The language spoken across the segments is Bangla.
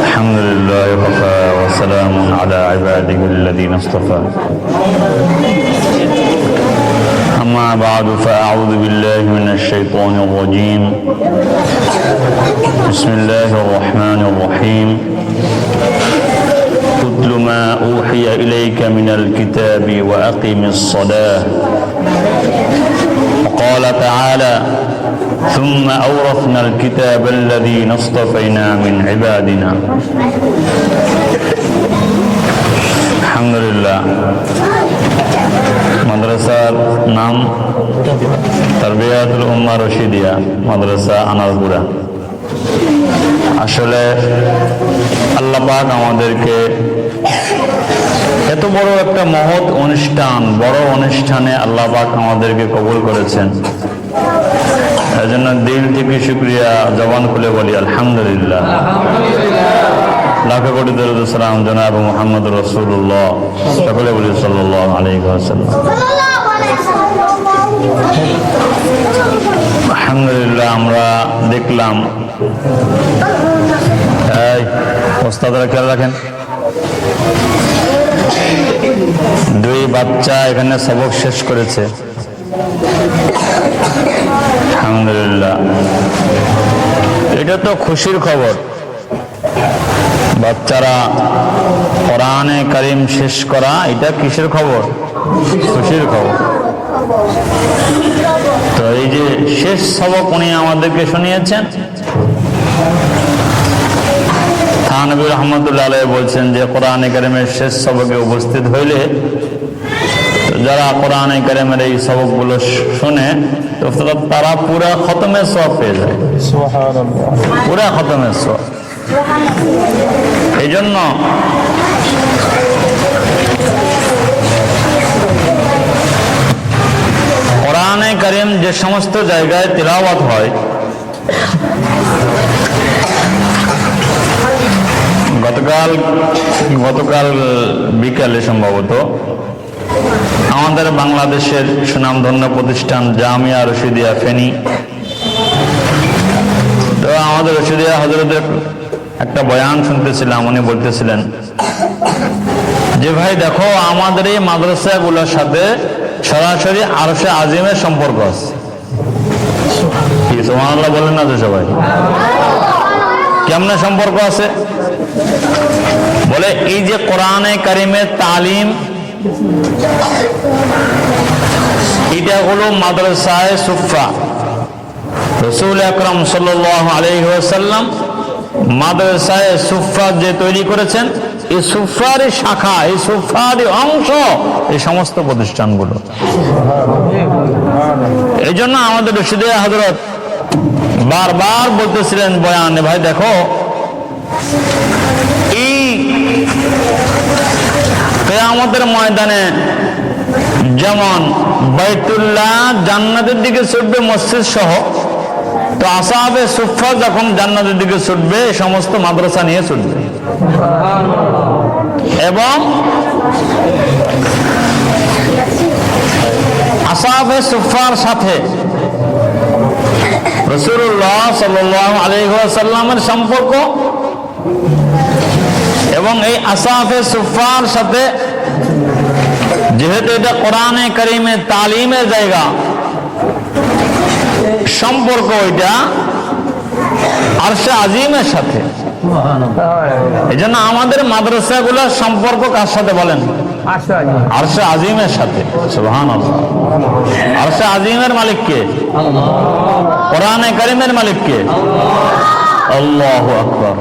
الحمد لله وكفى وسلام على عباده الذين اصطفى أما بعد فأعوذ بالله من الشيطان الرجيم بسم الله الرحمن الرحيم اتل ما أوحي إليك من الكتاب وأقم الصلاة وقال تعالى ثم أورثنا الكتاب الذين اصطفينا من عبادنا الحمد لله মাদ্রাসার নাম তারবিয়াতুল উম্মাহ রশিদিয়া মাদ্রাসা আনারপুরা। আসলে আল্লাহ পাক আমাদেরকে এত বড় একটা মহৎ অনুষ্ঠান, বড় অনুষ্ঠানে আল্লাহ পাক আমাদেরকে কবুল করেছেন। এজন্য দিল থেকে শুকরিয়া, জবান খুলে বলি আলহামদুলিল্লাহ। লাখো কোটি দরুদ সালাম জনাব মুহাম্মদ রাসূলুল্লাহ, সকলে বলি সাল্লাল্লাহু আলাইহি ওয়াসাল্লাম। আলহামদুলিল্লাহ, আমরা দেখলাম, এই ওস্তাদরা খেয়াল রাখেন, দুই বাচ্চা এখানে সবক শেষ করেছে। আলহামদুলিল্লাহ, এটা তো খুশির খবর। বাচ্চারা কোরআনে কারীম শেষ করা, এটা কিসের খবর? খুশির খবর। তো এই যে শেষ সবক উনি আমাদেরকে শুনিয়েছেন, থানবী রহমতুল্লাহ আলাইহি বলছেন যে কোরআনে কারীমের শেষ সবকে উপস্থিত হইলে, যারা কোরআনে কারীমের এই সবকগুলো শুনে তো তারা পুরা খতমের সওয়াব পেয়ে যায়, পুরা খতমের সওয়াব। এই জন্য কোরআনে কারীম যে সমস্ত জায়গায় তিলাওয়াত হয়, গতকাল বিকালে সম্ভবত আমাদের বাংলাদেশের সুনামধন্য প্রতিষ্ঠান জামিয়া রশিদিয়া ফেনী, তো আমাদের রশিদিয়া হযরতের একটা বয়ান শুনতেছিলাম। উনি বলতেছিলেন যে ভাই দেখো, আমাদের এই মাদ্রাসাগুলোর সাথে সরাসরি আরশে আজিমের সম্পর্ক আছে। কি সুবহানাল্লাহ বলেন না তো সবাই? কেমনে সম্পর্ক আছে? বলে এই যে কোরআনে কারীমের তালিম, এটা হলো মাদ্রাসায়ে সুফা। রাসূল আকরাম সাল্লাল্লাহু আলাইহি ওয়াসাল্লাম মাদ্রাসায়ে সুফা যে তৈরি করেছেন, এই সুফারই শাখা, এই সুফারই অংশ এই সমস্ত প্রতিষ্ঠানগুলো। এই জন্য আমাদের রশিদিয়া হযরত বারবার বলতেছিলেন বয়ানে, ভাই দেখো, এই কিয়ামতের ময়দানে যেমন বাইতুল্লাহ জান্নাতের দিকে ছুটবে মসজিদ সহ, তো আসহাবে সুফফা যখন জান্নাতের দিকে ছুটবে, এই সমস্ত মাদ্রাসা নিয়ে ছুটবে। এবং আসহাবে সুফফার সাথে রাসূলুল্লাহ সাল্লাল্লাহু আলাইহি ওয়াসাল্লামের সম্পর্ক, এবং এই আসহাবে সুফফার সাথে যেহেতু এটা কোরআনে কারীমের তালিমের জায়গা, সম্পর্ক ওইটা আরশে আজিমের সাথে। এই জন্য আমাদের মাদ্রাসাগুলোর সম্পর্ক কার সাথে বলেন? আরশে আজিমের সাথে। সুবহানাল্লাহ। আরশে আজিমের মালিক কে? কোরআনে কারীমের মালিক কে? আল্লাহু আকবার।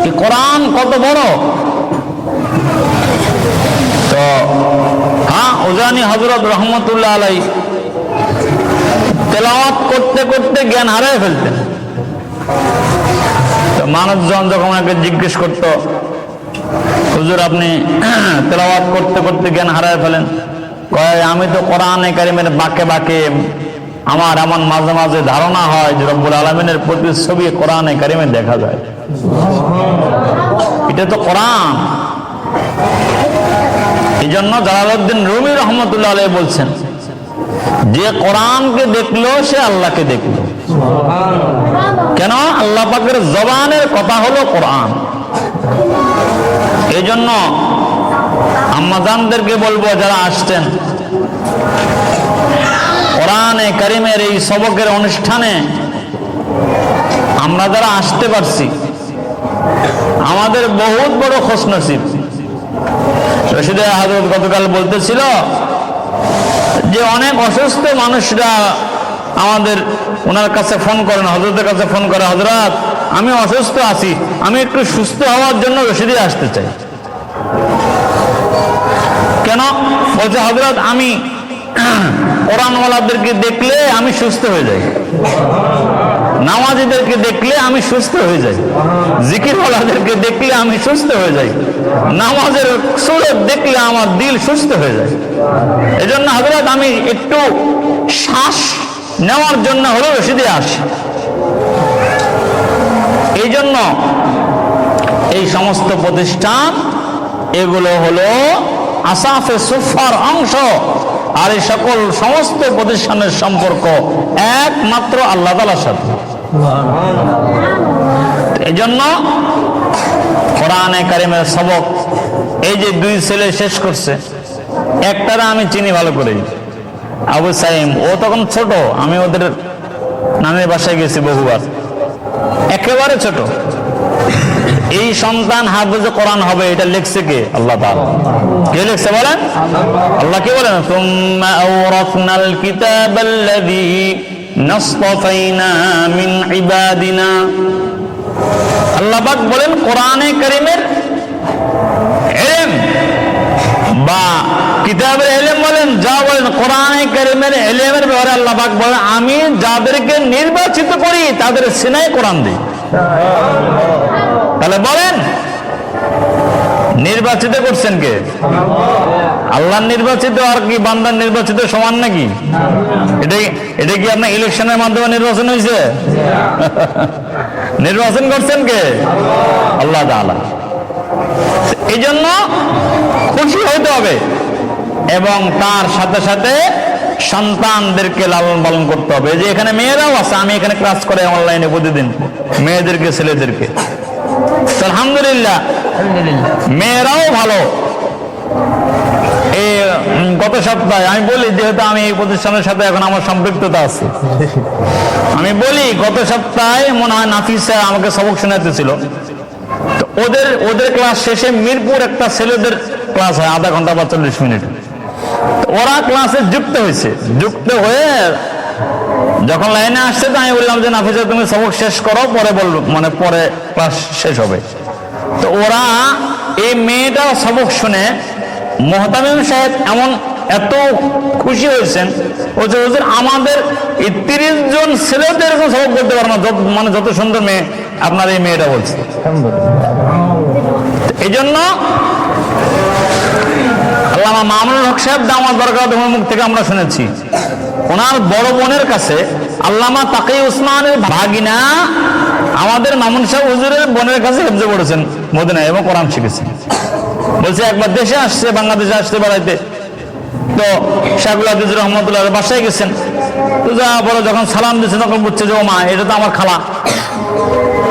এই কোরআন কত বড়! তো হ্যাঁ, উজানি হযরত রহমতুল্লাহ আলাইহি তেলাওয়াত করতে করতে জ্ঞান হারিয়ে ফেলতেন। তো মানুষজন যখন ওনাকে জিজ্ঞেস করতো, হুজুর আপনি তেলাওয়াত করতে করতে জ্ঞান হারিয়ে ফেলেন, কয় আমি তো কোরআনে কারীমের বাঁকে বাঁকে আমার এমন মাঝে মাঝে ধারণা হয় যে রব্বুল আলামিনের প্রতিচ্ছবি কোরআনে কারীমে দেখা যায়। এটা তো কোরআন। এই জন্য জালালউদ্দিন রুমি রহমতুল্লাহ আলাইহি বলছেন যে কোরআনকে দেখলো সে আল্লাহকে দেখলো। কেন? আল্লাহ পাকের জবানের কথা হলো কোরআন। এই জন্য আম্মাজানদেরকে বলবো, যারা আসছেন কোরআনে কারিমের এই সবকের অনুষ্ঠানে আমরা যারা আসতে পারছি, আমাদের বহুত বড় খুশনসিব। রশিদ হযরত গতকাল বলতেছিল যে অনেক অসুস্থ মানুষরা আমাদের ওনার কাছে ফোন করেন, হযরতের কাছে ফোন করে, হযরত আমি অসুস্থ আছি, আমি একটু সুস্থ হওয়ার জন্য রশিদে আসতে চাই। কেন? বলছে হযরত আমি কোরআনওয়ালাদেরকে দেখলে আমি সুস্থ হয়ে যাই, নামাজীদেরকে দেখলে আমি সুস্থ হয়ে যাই, জিকিরওয়ালাদেরকে দেখলে আমি সুস্থ হয়ে যাই, নামাজের সুরত দেখলে আমার দিল সুস্থ হয়ে যায়। এই জন্য হযরত আমি একটু শ্বাস নেওয়ার জন্য হলো রশিদে আসি। এই জন্য এই সমস্ত প্রতিষ্ঠান এগুলো হলো আসাফে সুফার অংশ। আর এই সকল সমস্ত প্রতিষ্ঠানের সম্পর্ক একমাত্র আল্লাহ তাআলার সাথে। এই জন্য কোরআনে কারিমের সবক এই যে দুই ছেলে শেষ করছে, একটারা আমি চিনি ভালো করে, আবু সাইম। ও তখন ছোট, আমি ওদের নানির বাসায় গেছি বহুবার, একেবারে ছোট। এই সন্তান হাফেজে কোরআন হবে, এটা লিখছে কে? আল্লাহ তাআলা। কে লিখছে বলেন? আল্লাহ কি বলেন? সুম্মা আওরাসনাল কিতাবাল্লাযী নাসতাফাইনা মিন ইবাদিনা। আল্লাহ পাক বলেন কোরআনে কারীমের ইলম বা কিতাবের ইলম বলেন, যা বলেন কোরআনে কারীমের ইলমের ব্যাপারে আল্লাহ পাক বলেন আমি যাদেরকে নির্বাচিত করি তাদের সিনায় কোরআন দিই। তাহলে বলেন নির্বাচিত করছেন কে? আল্লাহ নির্বাচিত আর কি বান্দার নির্বাচিত সমান নাকি? এটা কি আপনার ইলেকশনের মাধ্যমে নির্বাচন হয়েছে? নির্বাচন করছেন কে? আল্লাহ তাআলা। এই জন্য খুশি হইতে হবে এবং তার সাথে সাথে সন্তানদেরকে লালন পালন করতে হবে। যে এখানে মেয়েরাও আছে, আমি এখানে ক্লাস করে অনলাইনে প্রতিদিন মেয়েদেরকে ছেলেদেরকে, আলহামদুলিল্লাহ মেয়েরাও ভালো। এই গত সপ্তাহে আমি বলি, যেহেতু আমি এই প্রতিষ্ঠানের সাথে এখন আমার সম্পৃক্ততা আছে, আমি বলি গত সপ্তাহে মনে হয় নাফিসা আমাকে সবক শোনাতেছিল। তো ওদের ক্লাস শেষে মিরপুর একটা ছেলেদের ক্লাস হয় আধা ঘন্টা বা 40 মিনিট। ওরা ক্লাসে যুক্ত হয়েছে, যুক্ত হয়ে যখন লাইনে আসছে তো আমি বললাম যে নাফিসা তুমি সবক শেষ করো, পরে বলবো, মানে পরে ক্লাস শেষ হবে। তো ওরা এই মেয়েটা সবক শুনে মোহতামিম সাহেব এত খুশি হয়েছেন, বলছে হুজুর আমাদের এই 30 জন ছেলেদের এরকম সবক বলতে পারে না, মানে যত সুন্দর মেয়ে আপনার এই মেয়েটা বলছে। এই জন্য আল্লামা মামুনুল হক সাহেব দামাত বরকাতুহুর মুখ থেকে আমরা শুনেছি, ওনার বড় বোনের কাছে আল্লামা তাকি উসমানের ভাগিনা আমাদের মামুন সাহেব হুজুরের বোনের কাছে হেফজে পড়েছেন মদিনায় এবং কোরআন শিখেছেন। বলছে একবার দেশে আসছে, বাংলাদেশে আসতে বেড়াইতে, তো শাহুল হাদিস রহমতুল্লাহ বাসায় গেছেন। তো যা বলো যখন সালাম দিচ্ছে তখন বুঝছে যে ও মা, এটা তো আমার খালা,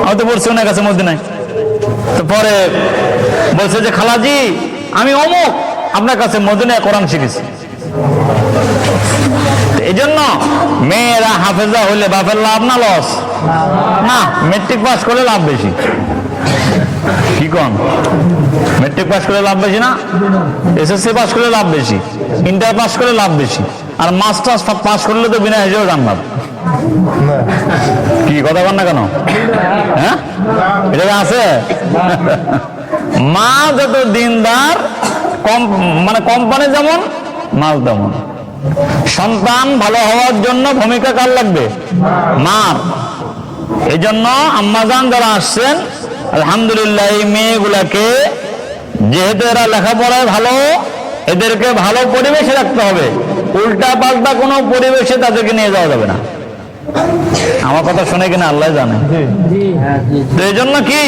আমি তো পড়ছি ওনার কাছে মদিনায়। তো পরে বলছে যে খালাজি আমি অমুক আপনার কাছে মদিনায় কোরআন শিখেছি। এই জন্য মেয়েরা হাফেজা হইলে বাপের লাভ না লস? না, মেট্রিক পাস করলে লাভ বেশি। কি কন? মেট্রিক পাস করলে লাভ বেশি না? এসএসসি পাস করলে লাভ বেশি, ইন্টার পাস করলে লাভ বেশি, আর মাস্টার্স পাস করলে তো বিনা হিসেবে জান্নাত। কি কথা বল না কেন? হ্যাঁ, এটা আছে। মা যত দিনদার, মানে কোম্পানি যেমন মাল তেমন। সন্তান ভালো হওয়ার জন্য ভূমিকা কার লাগবে? মার। এই জন্য আম্মাজান যারা আসছেন আলহামদুলিল্লাহ, এই মেয়েগুলাকে যেহেতু এরা লেখাপড়ায় ভালো, এদেরকে ভালো পরিবেশে রাখতে হবে। উল্টা পাল্টা কোনো পরিবেশে তাদেরকে নিয়ে যাওয়া যাবে না। আমার কথা শুনে কিনা আল্লাহ জানে। তো এই জন্য কি,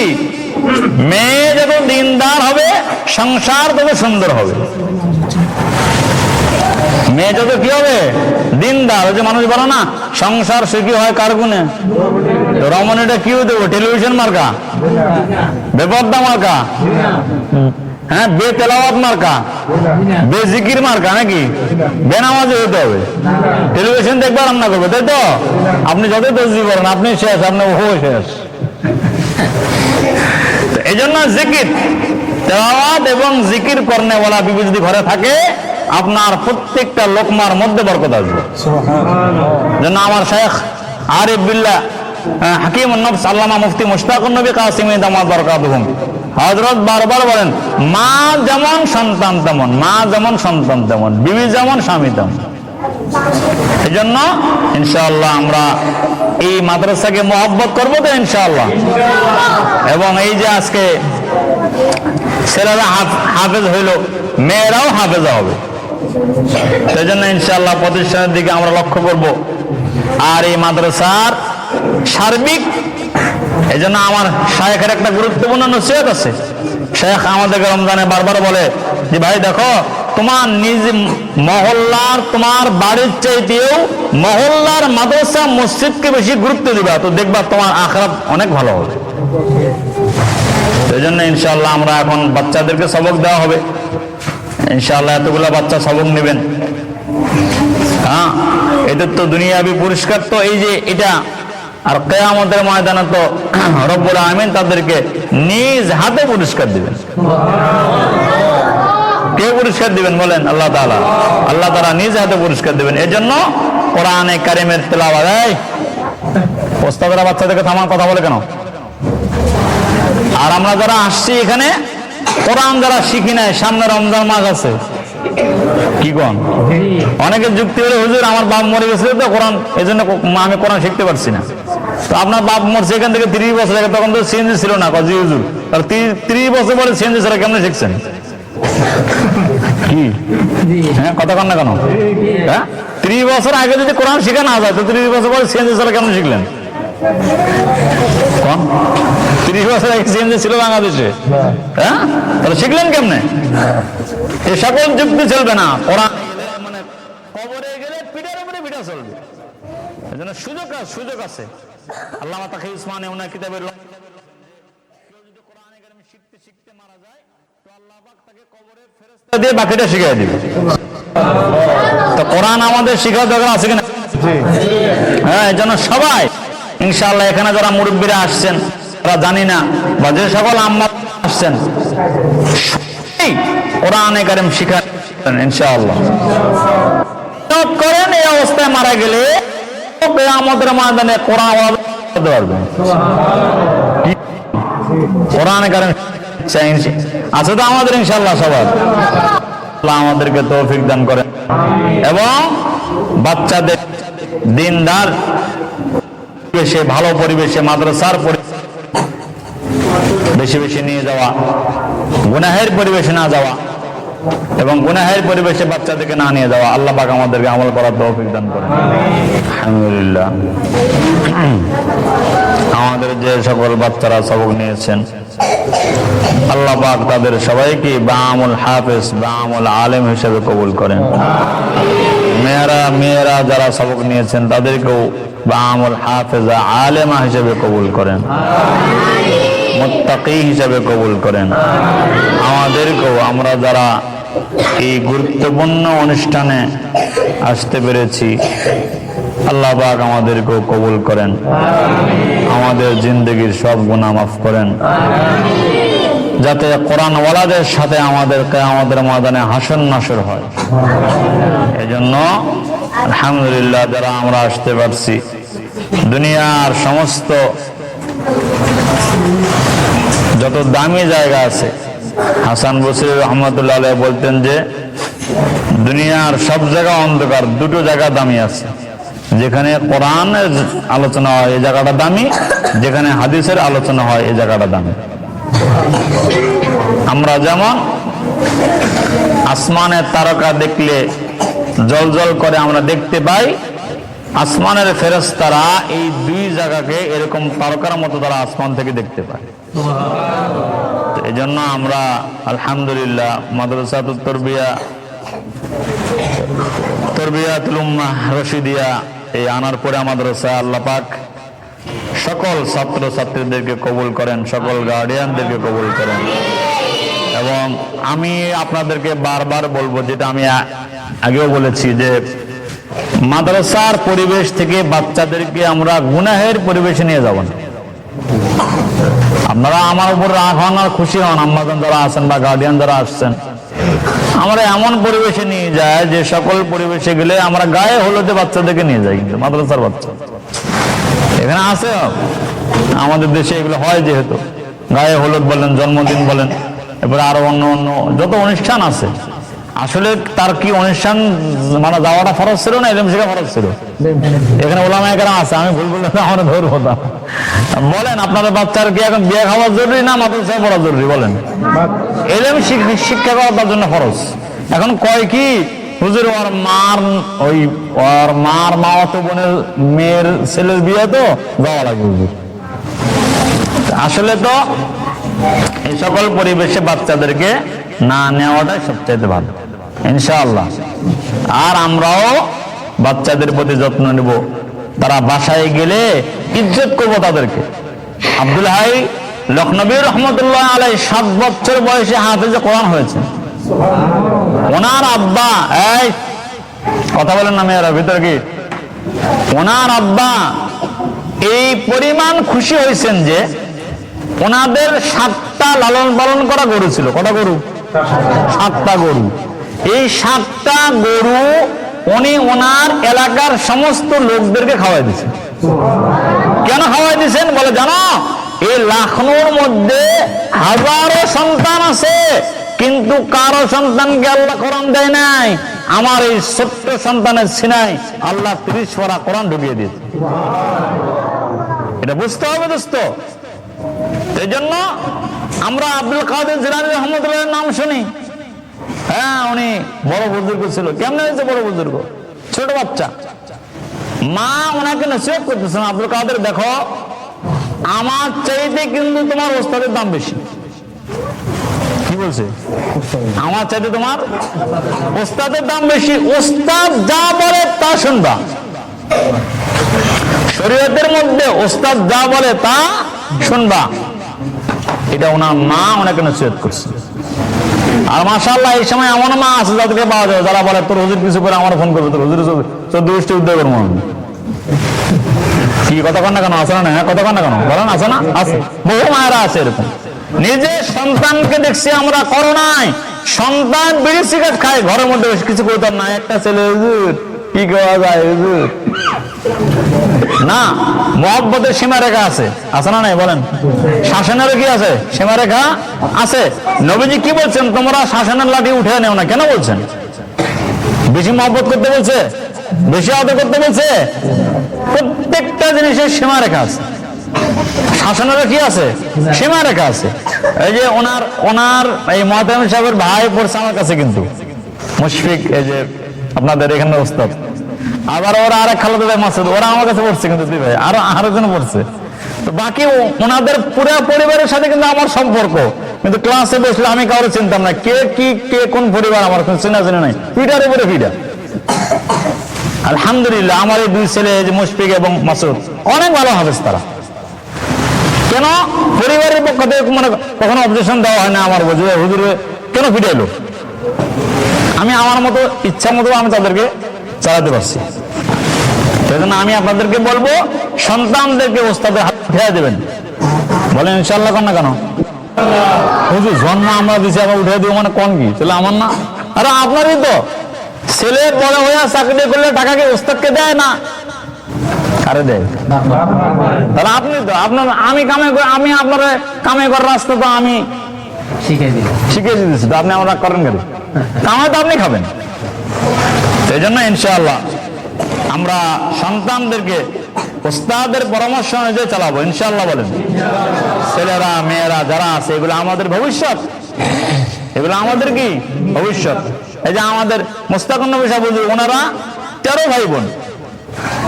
মেয়ে যত দিনদার হবে সংসার তত সুন্দর হবে। মেয়ে যত কি হবে দিনদার। ওই যে মানুষ বলে না সংসার সুখী হয় কার গুণে, রমণীটা কি দেবো টেলিভিশন মার্কা, বেপর্দা মার্কা, হ্যাঁ বেতেলাওয়াত মার্কা, বেজিকির মার্কা নাকি বেনামাজি হতে হবে, টেলিভিশন দেখবার রান্না করবে, তাই তো? আপনি যতই তসবি করেন আপনি শেষ, আপনার ও শেষ। এই জন্য জিকির তেলাওয়াত এবং জিকির করনে ওয়ালা বিবি যদি ঘরে থাকে আপনার প্রত্যেকটা লোকমার মধ্যে বরকত আসবে। জন্য আমার শেখ আরিফ বিল্লাহ হাকিমুন নফস আল্লামা মুফতি মুশতাকুন নবী কাসিমি দামাত বারাকাতুহুম হযরত বারবার বলেন, মা যেমন সন্তান তেমন, মা যেমন সন্তান তেমন, বিবি যেমন স্বামী তেমন। এই জন্য ইনশাআল্লাহ আমরা এই মাদ্রাসাকে মহব্বত করবো তো ইনশাআল্লাহ। এবং এই যে আজকে ছেলেরা হাফেজ হইল, মেয়েরাও হাফেজা হবে, সেই জন্য ইনশাআল্লাহ প্রতিষ্ঠানের দিকে আমরা লক্ষ্য করব। আর এই মাদ্রাসার সার্বিক, এই জন্য আমার শায়েখের একটা গুরুত্বপূর্ণ নসিহত আছে। শেখ আমাদেরকে রমজানে বারবার বলে যে ভাই দেখো, তোমার নিজ মহল্লার তোমার বাড়ির চাইতেও মহল্লার মাদ্রাসা মসজিদকে বেশি গুরুত্ব দিবা, তো দেখবা তোমার আখিরাত অনেক ভালো হবে। সেই জন্য ইনশাআল্লাহ আমরা এখন বাচ্চাদেরকে সবক দেওয়া হবে ইনশাআল্লাহ। এতগুলা বাচ্চা সবক নেবেন। হ্যাঁ, এদের তো দুনিয়াবি পুরস্কার তো এই যে এটা, আর কিয়ামতের ময়দানে তো রব্বুল আমিন তাদেরকে নিজ হাতে পুরস্কার দিবেন। কে পুরস্কার দিবেন বলেন? আল্লাহ তাআলা। আল্লাহ তাআলা নিজ হাতে পুরস্কার দিবেন। এজন্য কোরআনে কারিমের তেলাওয়াত। এই ওস্তাদরা বাচ্চাদেরকে থামান, কথা বলে কেন? আর আমরা যারা আসছি এখানে কোরআন যারা শিখি নাই, সামনে রমজান মাস আছে, কি কোন? অনেকে যুক্তি হলে হুজুর আমার বাপ মরে গেছিল তো কোরআন, এই জন্য আমি কোরআন শিখতে পারছি না। তো আপনার বাপ মরছে এখান থেকে 30 বছর আগে, তখন তো সিএনজি ছিল না, কাজী হুজুর। আর 30 বছর পরে সিএনজি ছাড়া কেমন শিখছেন? কি হ্যাঁ কথা কন না কেন? হ্যাঁ 30 বছর আগে যদি কোরআন শিখা না যায় তো 30 বছর পরে সিএনজি ছাড়া কেমন শিখলেন? 30 বছর আগে সিএনজি ছিল বাংলাদেশে, হ্যাঁ তাহলে শিখলেন কেমনে? এ সকল যুক্তি চলবে না। কোরআন মানে কবরে গেলে পিঠের উপরে পিঠা চলবে। এই জন্য সুযোগ আছে। আল্লামা তাকি উসমানী ওনার কিতাবের কেউ যদি কোরআনে কারিম শিখতে শিখতে মারা যায় তো আল্লাহ পাক তাকে কবরে ফেরেশতা দিয়ে বাকিটা শিখিয়ে দিবে। তো কোরআন আমাদের শিখার দরকার আছে কিনা? হ্যাঁ, এই জন্য সবাই ইনশাআল্লাহ এখানে যারা মুরব্বীরা আসছেন, তারা জানি না বা যে সকল আম্মা আসছেন, কোরআনে কারিম শিখা ইনশাআল্লাহ করেন। এই অবস্থায় মারা গেলে কিয়ামতের ময়দানে কোরআন বলতে পারবে। কোরআনে কারিম আছে তো আমাদের ইনশাআল্লাহ সবার। আল্লাহ আমাদেরকে তৌফিক দান করেন এবং বাচ্চাদের দিনদার পরিবেশে, ভালো পরিবেশে, মাদ্রাসার বেশি বেশি নিয়ে যাওয়া, গুনাহের পরিবেশে না যাওয়া এবং গুনাহের পরিবেশে বাচ্চাদেরকে না নিয়ে যাওয়া। আল্লাহ পাক আমাদেরকে আমল করার তৌফিক দান করেন। আলহামদুলিল্লাহ। আমাদের যে সকল বাচ্চারা সবক নিয়েছেন আল্লাহ পাক তাদের সবাইকে বামুল হাফেজ, বামুল আলেম হিসেবে কবুল করেন। মেয়েরা যারা সবক নিয়েছেন তাদেরকেও বামুল হাফেজা আলেমা হিসেবে কবুল করেন, মুত্তাকি হিসেবে কবুল করেন। আমাদেরকেও, আমরা যারা এই গুরুত্বপূর্ণ অনুষ্ঠানে আসতে পেরেছি, আল্লাহ পাক আমাদেরকেও কবুল করেন, আমাদের জিন্দগির সব গুনাহ মাফ করেন, যাতে কোরআনওয়ালাদের সাথে আমাদের কিয়ামতের ময়দানে হাসর নাসর হয়। এজন্য আলহামদুলিল্লাহ যারা আমরা আসতে পারছি, দুনিয়ার সমস্ত যত দামি জায়গা আছে, হাসান বসরি রহমতুল্লাহ আলাইহি বলতেন যে দুনিয়ার সব জায়গা অন্ধকার, দুটো জায়গা দামি আছে। যেখানে কোরআনের আলোচনা হয় এই জায়গাটা দামি, যেখানে হাদিসের আলোচনা হয় এই জায়গাটা দামি। আমরা যেমন আসমানের তারকা দেখলে জলজল করে আমরা দেখতে পাই, আসমানের ফেরেশতারা এই দুই জায়গাকে এরকম তারকার মতো তারা আসমান থেকে দেখতে পায়। এই জন্য আমরা আলহামদুলিল্লাহ মাদ্রাসাতুত তারবিয়া তরবিয়াতুল উম্মাহ রশিদিয়া এই আনারপুরা মাদ্রাসায় আল্লাহ পাক সকল ছাত্র ছাত্রীদেরকে কবুল করেন, সকল গার্ডিয়ানদেরকে কবুল করেন। এবং আমি আপনাদেরকে বারবার বলবো, যেটা আমি আগেও বলেছি, যে মাদ্রাসার পরিবেশ থেকে বাচ্চাদেরকে আমরা গুনাহের পরিবেশে নিয়ে যাব না। আপনারা আমার উপর রাগ হন আর খুশি হন, আম্মাজান যারা আছেন বা গার্ডিয়ান যারা আসছেন, আমরা এমন পরিবেশে নিয়ে যায় যে সকল পরিবেশে গেলে আমরা গায়ে হলুদে বাচ্চাদেরকে নিয়ে যাই, কিন্তু মাদ্রাসার বাচ্চা এখানে আছে, আমাদের দেশে এগুলো হয়, যেহেতু গায়ে হলুদ বলেন, জন্মদিন বলেন, এরপরে আরো অন্য অন্য যত অনুষ্ঠান আছে, আসলে তার কি অনুষ্ঠান মানে যাওয়াটা ফরজ ছিল না ইলম শেখা ফরজ ছিল? এখানে ওলামায়ে কেরাম আছে, আমি ভুল বললে আমার ধরবো না। বলেন আপনাদের বাচ্চার কি এখন বিয়ে খাওয়া জরুরি না মাদ্রাসায় পড়া জরুরি? বলেন। ইলম শিক্ষা করা তার জন্য ফরজ। এখন কয় কি হুজুর ওর মার মামাতো বোনের মেয়ের ছেলের বিয়ে তো যাওয়া লাগে হুজুর। আসলে তো এই সকল পরিবেশে বাচ্চাদেরকে না নেওয়াটাই সবচেয়ে ভালো ইনশাআল্লাহ। আর আমরাও বাচ্চাদের প্রতি যত্ন নেব, তারা বাসায় গেলে ইজ্জত করবো তাদেরকে। আব্দুল হাই লখনবী রহমতুল্লাহ আলাইহি 7 বছর বয়সে হাফেজে কোরআন হয়েছে। ওনার আব্বা, এই কথা বলেন না মেয়েরা ভিতরে কি, ওনার আব্বা এই পরিমাণ খুশি হয়েছেন যে ওনাদের 7টা লালন পালন করা গরু ছিল। কটা গরু? 7টা গরু। এই 7টা গরু উনি ওনার এলাকার সমস্ত লোকদেরকে খাওয়াই দিয়েছেন। কেন খাওয়াই দিয়েছেন বলে জানো? এই লখনৌর মধ্যে হাজারো সন্তান আছে, কিন্তু কারো সন্তানকে আল্লাহ কোরআন দেয় নাই। আমার এই ছোট্ট সন্তানের সিনায় আল্লাহ 30 পারা কোরআন ঢুকিয়ে দিয়েছে। এটা বুঝতে হবে দোস্ত। এই জন্য আমরা আব্দুল কাদের জিলানী রহমতুল্লাহের নাম শুনি। হ্যাঁ, উনি বড় বুজুর্গ ছিল। কেমন হয়েছে বড় বুজুর্গ? ছোট বাচ্চা, মা ওনাকে নসিহত করতেছেন, আব্দুল কাদের দেখো, আমার চাইতে কিন্তু তোমার ওস্তাদের দাম বেশি। কি বলছে? আমার চাইতে তোমার ওস্তাদের দাম বেশি। ওস্তাদ যা বলে তা শুনবা। শরীয়তের মধ্যে ওস্তাদ যা বলে তা শুনবা। এটা ওনার মা ওনাকে নসিহত করছে। আর মাশাআল্লাহ এই সময় এমন মা আছে যাদেরকে পাওয়া যায়, যারা বলে তোর হুজুর কিছু করে আমার ফোন করবে, তোর হুজুর 14 উদ্যোগ করবো। কি কথা কন না কেন? আছে না? কথা কন না কেন? বলেন আছে না? আছে, বহু মায়েরা আছে এরকম। নিজের সন্তানকে দেখছি আমরা করোনায়, সন্তান বিড়ি সিগারেট খায়, ঘরের মধ্যে কিছু করতাম না। একটা ছেলে হুজুর কি করা যায় হুজুর? না, মহব্বতের সীমারেখা আছে, আছে না? নাই বলেন। শাসনেরও কি আছে? সীমারেখা আছে। নবীজি কি বলছেন? তোমরা শাসনের লাঠি উঠে নেও না। কেন বলছেন? বেশি মহব্বত করতে বলছে? বেশি আদর করতে বলছে? প্রত্যেকটা জিনিসের সীমারেখা আছে। শাসনেরও কি আছে? সীমারেখা আছে। এই যে ওনার এই মুহতামিম সাহেবের ভাই পড়ছে আমার কাছে, কিন্তু মুশফিক, এই যে আপনাদের এখানে ওস্তাদ, আবার ওরা আরেক খালাতো ভাই মাসুদ, ওরা আমার কাছে পড়ছে, কিন্তু দুই ভাই আরো জন পড়ছে। তো বাকি ওনাদের পুরো পরিবারের সাথে কিন্তু আমার সম্পর্ক, কিন্তু ক্লাসে বসলে আমি কাউকে চিনতাম না। কে কোন পরিবার আমার চিনা নাই, পিটার উপরে পিটা। আলহামদুলিল্লাহ আমার এই 2 ছেলে, যে মুশফিক এবং মাসুদ, অনেক ভালো হাফেজ তারা। কেন? পরিবারের পক্ষ থেকে মানে কখনো অবজেকশন দেওয়া হয় না আমার, হুজুর কেন পিটাইলো। আমি আমার মতো ইচ্ছা মতো আমি তাদেরকে চালাতে পারছি। সেজন্য আমি আপনাদেরকে বলবো, সন্তানদেরকে ওস্তাদের হাত খেয়ে দেবেন। বলেন ইনশাআল্লাহ। কন না কেন? হুজুর জন্ম আমরা দিচ্ছি, আবার উঠে দিব মানে কোন কি? তাহলে আমার না? আরে আপনারই তো ছেলে বড় হয়ে চাকরি করলে টাকাকে ওস্তাদকে দেয় না, কারে দেয়? তাহলে আপনি তো আমি আপনার কামে করার রাস্তা তো আমি শিখিয়ে দিতেছি, তো আপনি আমরা করেন কেন? কামাই তো আপনি খাবেন। এই জন্য ইনশাআল্লাহ আমরা সন্তানদেরকে ওস্তাদের পরামর্শ অনুযায়ী চালাবো ইনশাআল্লাহ। বলেন। ছেলেরা মেয়েরা যারা আছে, এগুলো আমাদের ভবিষ্যৎ, এগুলো আমাদের কি ভবিষ্যৎ। এই যে আমাদের মোস্তাকুর নবী সাহেব হুজুর, ওনারা 13 ভাই বোন,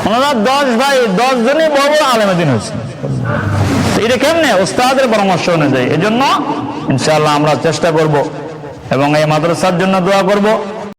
ওনারা 10 ভাই, 10 জনই বড় বড় আলেম দিন হয়েছে। এটা কেমনে? ওস্তাদের পরামর্শ অনুযায়ী। এই জন্য ইনশাআল্লাহ আমরা চেষ্টা করব এবং এই মাদ্রাসার জন্য দোয়া করব।